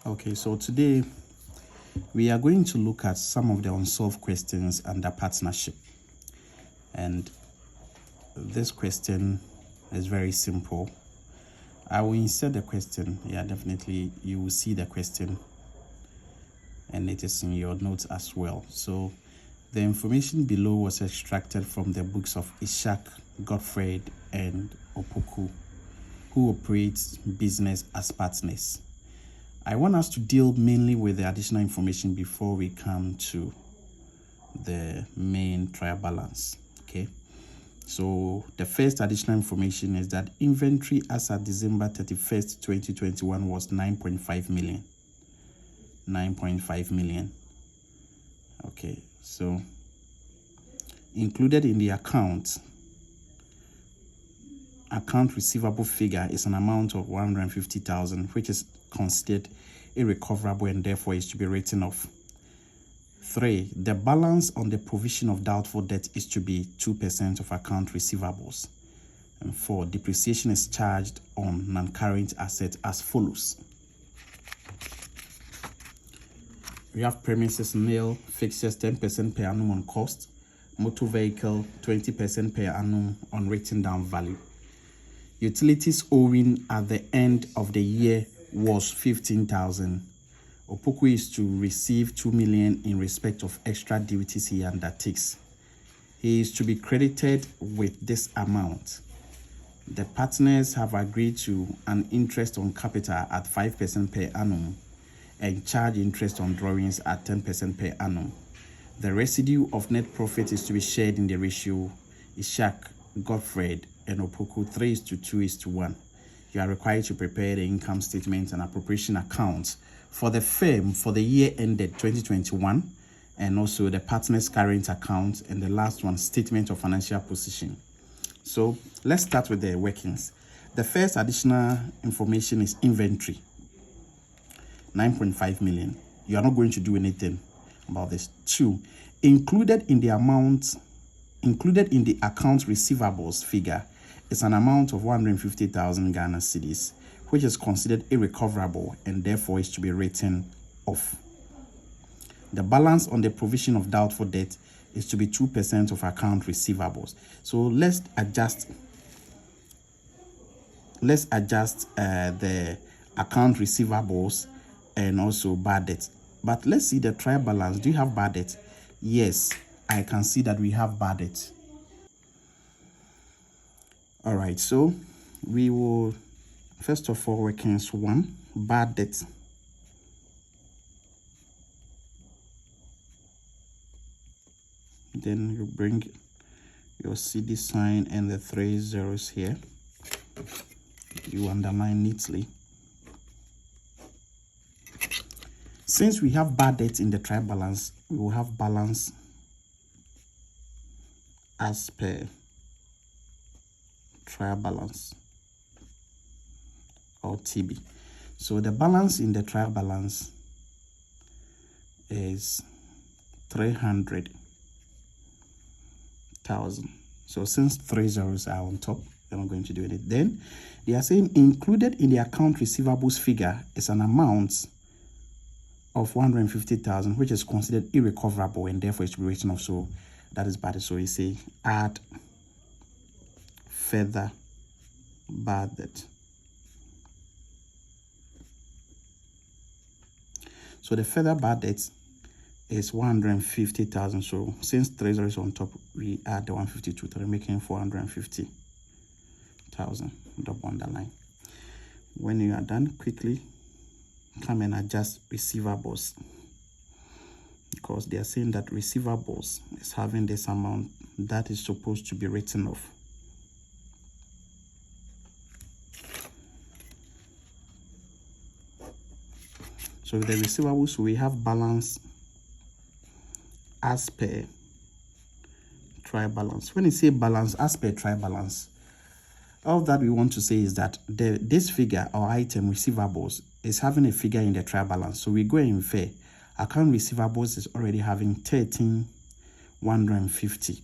Okay, so today we are going to look at some of the unsolved questions under partnership. And this question is very simple. I will insert the question. Yeah, definitely you will see the question and it is in your notes as well. So the information below was extracted from the books of Ishak, Godfred, and Opoku, who operate business as partners. I want us to deal mainly with the additional information before we come to the main trial balance. Okay, so the first additional information is that inventory as at December 31st 2021 was 9.5 million. 9.5 million. Okay, so included in the account receivable figure is an amount of 150,000, which is considered irrecoverable and therefore is to be written off. 3. The balance on the provision of doubtful debt is to be 2% of account receivables. And 4. Depreciation is charged on non-current assets as follows. We have premises nil, fixtures 10% per annum on cost, motor vehicle 20% per annum on written down value. Utilities owing at the end of the year was 15,000. Opoku is to receive 2 million in respect of extra duties he undertakes. He is to be credited with this amount. The partners have agreed to an interest on capital at 5% per annum and charge interest on drawings at 10% per annum. The residue of net profit is to be shared in the ratio Ishak, Godfred, and Opoku 3:2:1. You are required to prepare the income statement and appropriation accounts for the firm for the year ended 2021, and also the partner's current account, and the last one, statement of financial position. So let's start with the workings. The first additional information is inventory, 9.5 million. You are not going to do anything about this. 2, included in the account receivables figure is an amount of 150,000 Ghana cedis, which is considered irrecoverable and therefore is to be written off. The balance on the provision of doubtful debt is to be 2% of account receivables. So let's adjust the account receivables and also bad debt. But let's see the trial balance. Do you have bad debt? Yes, I can see that we have bad debt. All right, so we will first of all workings 1, bad debt. Then you bring your CD sign and the 3 zeros here. You underline neatly. Since we have bad debt in the trial balance, we will have balance as per trial balance or TB. So the balance in the trial balance is 300,000. So since 3 zeros are on top, we're not going to do it. Then they are saying included in the account receivables figure is an amount of 150,000, which is considered irrecoverable and therefore is to be written off. So that is bad. So we say add further bad debt. So the further bad debt is 150,000. So since 3 zeros on top, we add the 152, 3, making 450,000. Double underline. When you are done, quickly come and adjust receivables, because they are saying that receivables is having this amount that is supposed to be written off. So with the receivables, we have balance as per trial balance. When you say balance as per trial balance, all that we want to say is that this figure or item receivables is having a figure in the trial balance. So we go and infer account receivables is already having 13,150.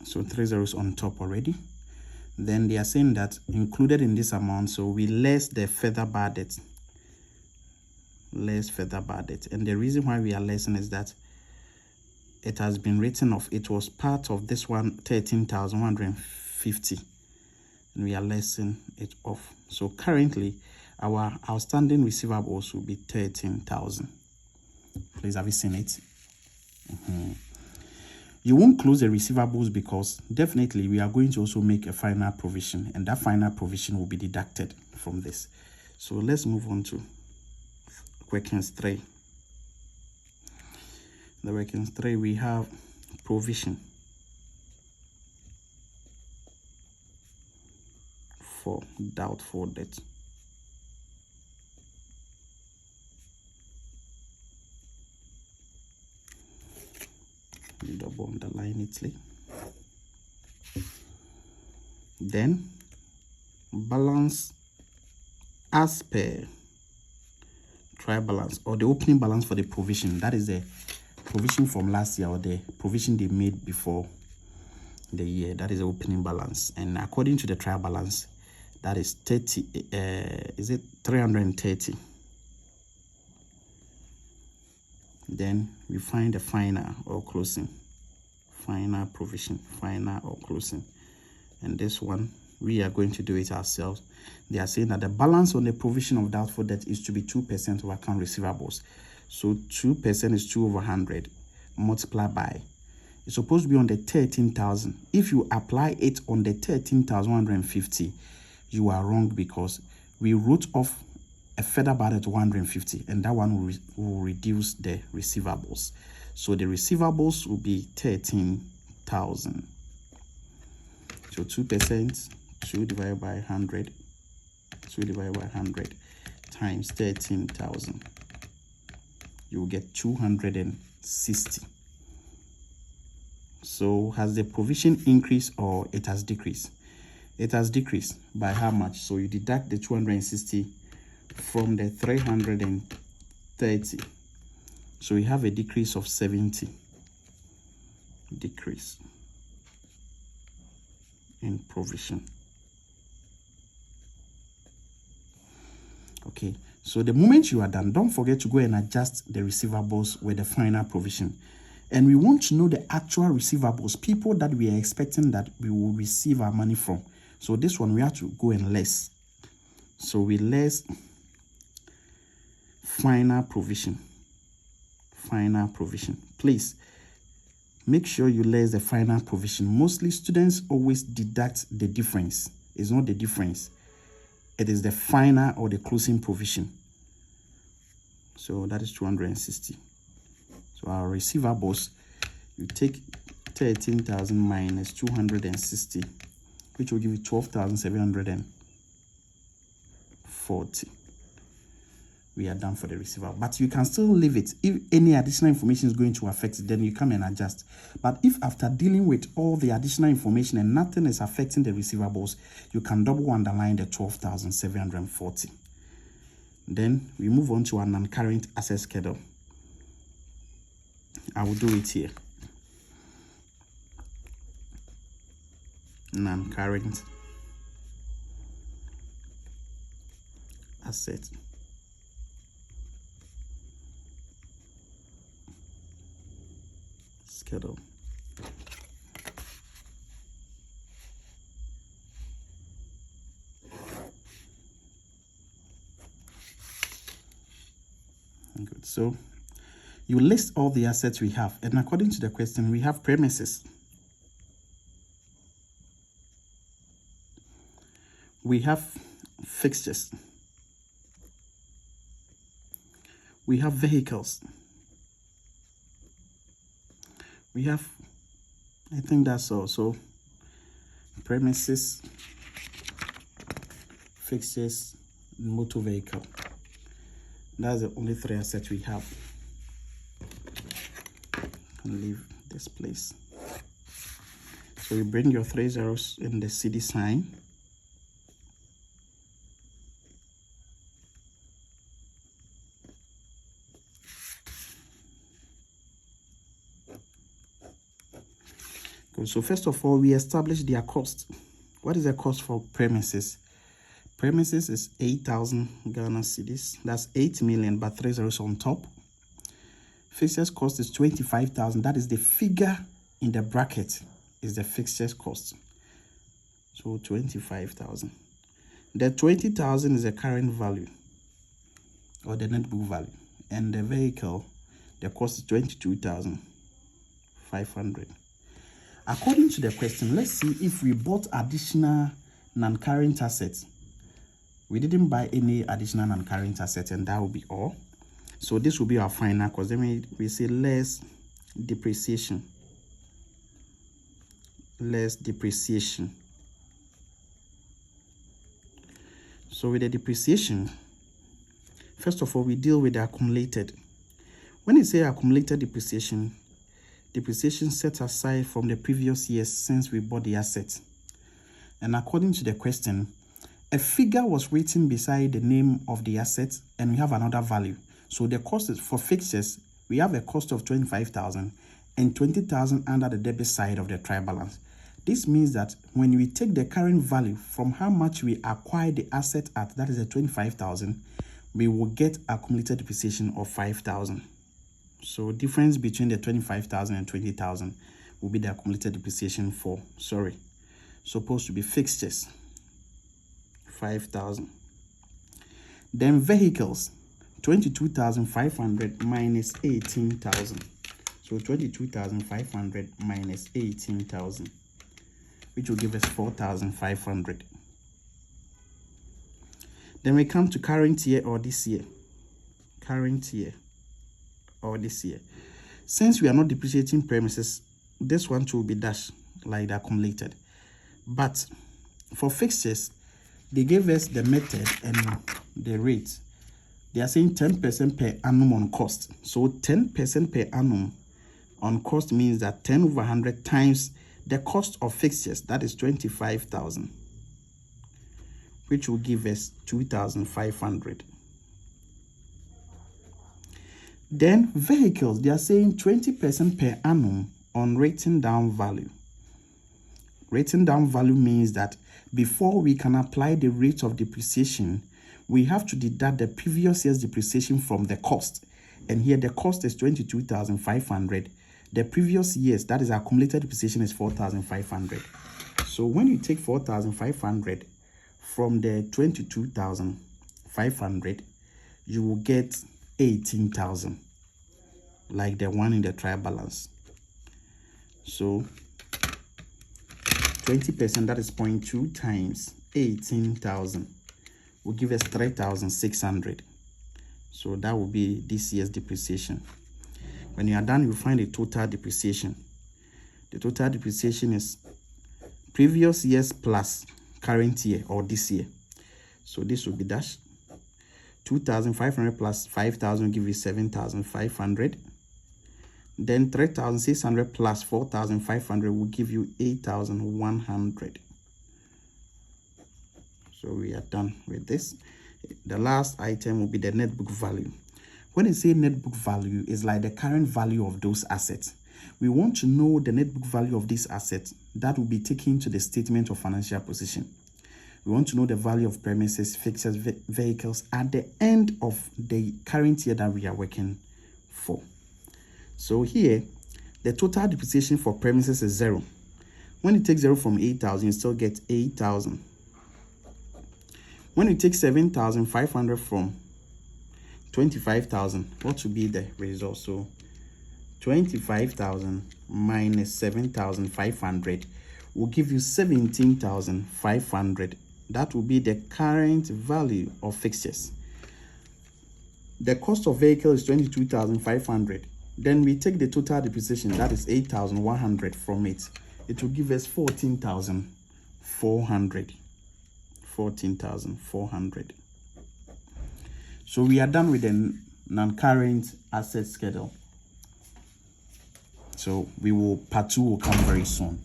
So 3 zeros on top already. Then they are saying that included in this amount, so we less the further bar debt. Less further bar debt. And the reason why we are lessing is that it has been written off. It was part of this one, 13,150. And we are lessing it off. So currently, our outstanding receivables will be 13,000. Please, have you seen it? You won't close the receivables because definitely we are going to also make a final provision, and that final provision will be deducted from this. So let's move on to workings 3. The workings 3, we have provision for doubtful debt. Double underline it. Then balance as per trial balance, or the opening balance for the provision. That is the provision from last year, or the provision they made before the year. That is the opening balance, and according to the trial balance, that is 330. Then we find the final or closing, final provision, final or closing. And this one, we are going to do it ourselves. They are saying that the balance on the provision of doubtful debt is to be 2% of account receivables. So 2% is 2 over 100 multiplied by, it's supposed to be on the 13,000. If you apply it on the 13,150, you are wrong, because we wrote off a further bar at 150, and that one will reduce the receivables. So the receivables will be 13,000. So 2%, 2 divided by 100, 2 divided by 100 times 13,000. You will get 260. So has the provision increased or it has decreased? It has decreased. By how much? So you deduct the 260 from the 330. So we have a decrease of 70. Decrease in provision. Okay, so the moment you are done, don't forget to go and adjust the receivables with the final provision. And we want to know the actual receivables, people that we are expecting that we will receive our money from. So this one we have to go and less. So we less final provision. Final provision. Please make sure you less the final provision. Mostly students always deduct the difference. It's not the difference. It is the final or the closing provision. So that is 260. So our receivables, you take 13,000 minus 260, which will give you 12,740. We are done for the receivable, but you can still leave it. If any additional information is going to affect it, then you come and adjust. But if after dealing with all the additional information and nothing is affecting the receivables, you can double underline the 12,740. Then we move on to our non-current asset schedule. I will do it here. Non-current asset schedule. Good. So you list all the assets we have, and according to the question, we have premises, we have fixtures, we have vehicles, we have, I think that's all. So premises, fixtures, motor vehicle. That's the only 3 assets we have. And leave this place. So you bring your 3 zeros in the CD sign. Good. So first of all, we establish their cost. What is the cost for premises? Premises is 8,000 Ghana cedis. That's 8 million, but 3 zeros on top. Fixtures cost is 25,000. That is the figure in the bracket, is the fixtures cost. So 25,000. The 20,000 is the current value or the net book value, and the vehicle, the cost is 22,500. According to the question, let's see if we bought additional non-current assets. We didn't buy any additional non-current assets, and that will be all. So this will be our final cost. Then we say less depreciation. Less depreciation. So with the depreciation, first of all, we deal with the accumulated. When you say accumulated depreciation, depreciation set aside from the previous years since we bought the asset. And according to the question, a figure was written beside the name of the asset, and we have another value. So the cost is for fixtures, we have a cost of 25,000 and 20,000 under the debit side of the trial balance. This means that when we take the current value from how much we acquired the asset at, that is the 25,000, we will get accumulated depreciation of 5,000. So difference between the 25,000 and 20,000 will be the accumulated depreciation for, supposed to be fixtures, 5,000. Then vehicles, 22,500 minus 18,000. So 22,500 minus 18,000, which will give us 4,500. Then we come to current year or this year. Current year or this year. Since we are not depreciating premises, this one too will be dashed like the accumulated. But for fixtures, they gave us the method and the rate. They are saying 10% per annum on cost. So 10% per annum on cost means that 10 over 100 times the cost of fixtures, that is 25,000, which will give us 2,500. Then vehicles, they are saying 20% per annum on written down value. Written down value means that before we can apply the rate of depreciation, we have to deduct the previous year's depreciation from the cost. And here the cost is 22,500. The previous years, that is accumulated depreciation, is 4,500. So when you take 4,500 from the 22,500, you will get 18,000, like the one in the trial balance. So 20%, that is 0.2 times 18,000, will give us 3,600. So that will be this year's depreciation. When you are done, you will find the total depreciation. The total depreciation is previous years plus current year or this year. So this will be dash 2,500 plus 5,000 give you 7,500. Then 3,600 plus 4,500 will give you 8,100. So we are done with this. The last item will be the net book value. When I say net book value, is like the current value of those assets. We want to know the net book value of this asset that will be taken to the statement of financial position. We want to know the value of premises, fixtures, vehicles at the end of the current year that we are working for. So here, the total depreciation for premises is 0. When you take 0 from 8,000, you still get 8,000. When you take 7,500 from 25,000, what will be the result? So 25,000 minus 7,500 will give you 17,500. That will be the current value of fixtures. The cost of vehicle is 22,500. Then we take the total depreciation, that is 8,100 from it. It will give us 14,400. 14,400. So we are done with the non-current asset schedule. So part 2 will come very soon.